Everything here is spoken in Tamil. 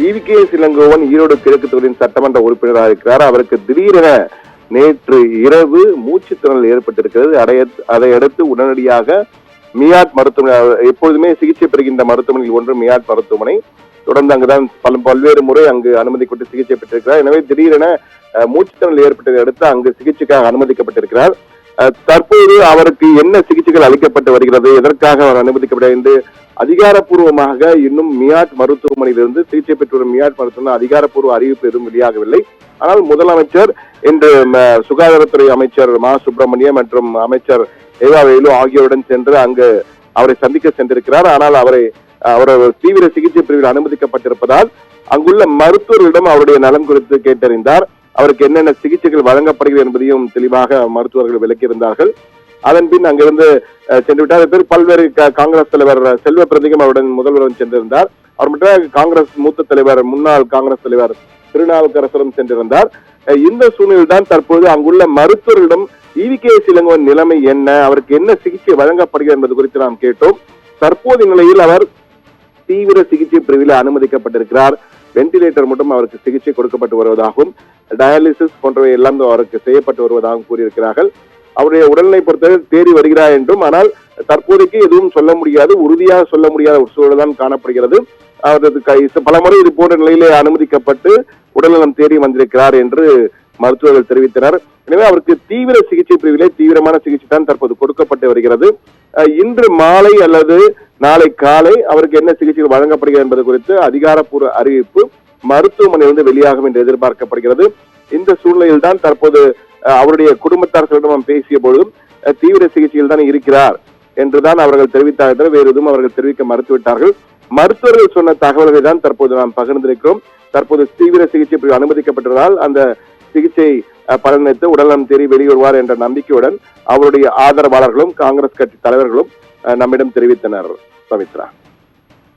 EVKS இளங்கோவன் ஈரோடு கிழக்கு தொகுதியின் சட்டமன்ற உறுப்பினராக இருக்கிறார். அவருக்கு திடீரென நேற்று இரவு மூச்சுத்திணறல் ஏற்பட்டிருக்கிறது. அதையடுத்து உடனடியாக மியாட் மருத்துவமனை, எப்பொழுதுமே சிகிச்சை பெறுகின்ற மருத்துவமனையில் ஒன்று மியாட் மருத்துவமனை, தொடர்ந்து அங்குதான் பல்வேறு முறை அங்கு அனுமதி கொண்டு சிகிச்சை பெற்றிருக்கிறார். எனவே திடீரென மூச்சுத்திணறல் ஏற்பட்டதை அடுத்து அங்கு சிகிச்சைக்காக அனுமதிக்கப்பட்டிருக்கிறார். தற்போது அவருக்கு என்ன சிகிச்சைகள் அளிக்கப்பட்டு வருகிறது, எதற்காக அவர் அனுமதிக்கப்பட்டார் என்று அதிகாரப்பூர்வமாக இன்னும் மியாட் மருத்துவமனையிலிருந்து சிகிச்சை பெற்று வரும் மியாட் மருத்துவமனை அதிகாரப்பூர்வ அறிவிப்பு எதுவும் வெளியாகவில்லை. ஆனால் முதலமைச்சர் இன்று சுகாதாரத்துறை அமைச்சர் மா சுப்பிரமணியம் மற்றும் அமைச்சர் ஏவா வேலு ஆகியோருடன் சென்று அங்கு அவரை சந்திக்க சென்றிருக்கிறார். ஆனால் அவர் தீவிர சிகிச்சை பிரிவில் அனுமதிக்கப்பட்டிருப்பதால் அங்குள்ள மருத்துவர்களிடம் அவருடைய நலம் குறித்து கேட்டறிந்தார். அவருக்கு என்னென்ன சிகிச்சைகள் வழங்கப்படுகிறது என்பதையும் தெளிவாக மருத்துவர்கள் விளக்கியிருந்தார்கள். அதன் பின் அங்கிருந்து சென்று விட்டார். பல்வேறு காங்கிரஸ் தலைவர் செல்வ பிரதிகம் அவருடன் முதல்வரும் சென்றிருந்தார். அவர் மட்டும் காங்கிரஸ் மூத்த தலைவர் முன்னாள் காங்கிரஸ் தலைவர் திருநாவுக்கரசரும் சென்றிருந்தார். இந்த சூழ்நிலையில் தான் தற்போது அங்குள்ள மருத்துவர்களிடம் EVKS இளங்கோவன் நிலைமை என்ன, அவருக்கு என்ன சிகிச்சை வழங்கப்படுகிறது என்பது குறித்து நாம் கேட்டோம். தற்போது நிலையில் அவர் தீவிர சிகிச்சை பிரிவில் அனுமதிக்கப்பட்டிருக்கிறார். வென்டிலேட்டர் மட்டும் அவருக்கு சிகிச்சை கொடுக்கப்பட்டு வருவதாகவும் டயாலிசிஸ் போன்றவை எல்லாம் அவருக்கு செய்யப்பட்டு வருவதாகவும் கூறியிருக்கிறார்கள். அவருடைய உடல்நிலை பொறுத்தவரை தேறி வருகிறார் என்றும், ஆனால் தற்போதைக்கு எதுவும் சொல்ல முடியாது, உறுதியாக சொல்ல முடியாத ஒரு சூழல் தான் காணப்படுகிறது. அவரது பலமுறை இது போன்ற நிலையிலே அனுமதிக்கப்பட்டு உடல்நலம் தேறி வந்திருக்கிறார் என்று மருத்துவர்கள் தெரிவித்தனர். எனவே அவருக்கு தீவிர சிகிச்சை பிரிவிலே தீவிரமான சிகிச்சை தான் தற்போது கொடுக்கப்பட்டு வருகிறது. இன்று மாலை அல்லது நாளை காலை அவருக்கு என்ன சிகிச்சைகள் வழங்கப்படுகிறது என்பது குறித்து அதிகாரப்பூர்வ அறிவிப்பு மருத்துவமனையிலிருந்து வெளியாகும் என்று எதிர்பார்க்கப்படுகிறது. இந்த சூழ்நிலையில் தான் தற்போது அவருடைய குடும்பத்தார்களிடம் பேசிய பொழுதும் தீவிர சிகிச்சையில் தான் இருக்கிறார் என்றுதான் அவர்கள் தெரிவித்தார்கள். வேறு எதுவும் அவர்கள் தெரிவிக்க மறுத்துவிட்டார்கள். மருத்துவர்கள் சொன்ன தகவல்களை தான் தற்போது நாம் பகிர்ந்திருக்கிறோம். தற்போது தீவிர சிகிச்சை பிரிவு அனுமதிக்கப்பட்டதால் அந்த சிகிச்சை பலனளித்து உடல்நலம் தேறி வெளிவருவார் என்ற நம்பிக்கையுடன் அவருடைய ஆதரவாளர்களும் காங்கிரஸ் கட்சி தலைவர்களும் நம்மிடம் தெரிவித்தனர். பவித்ரா.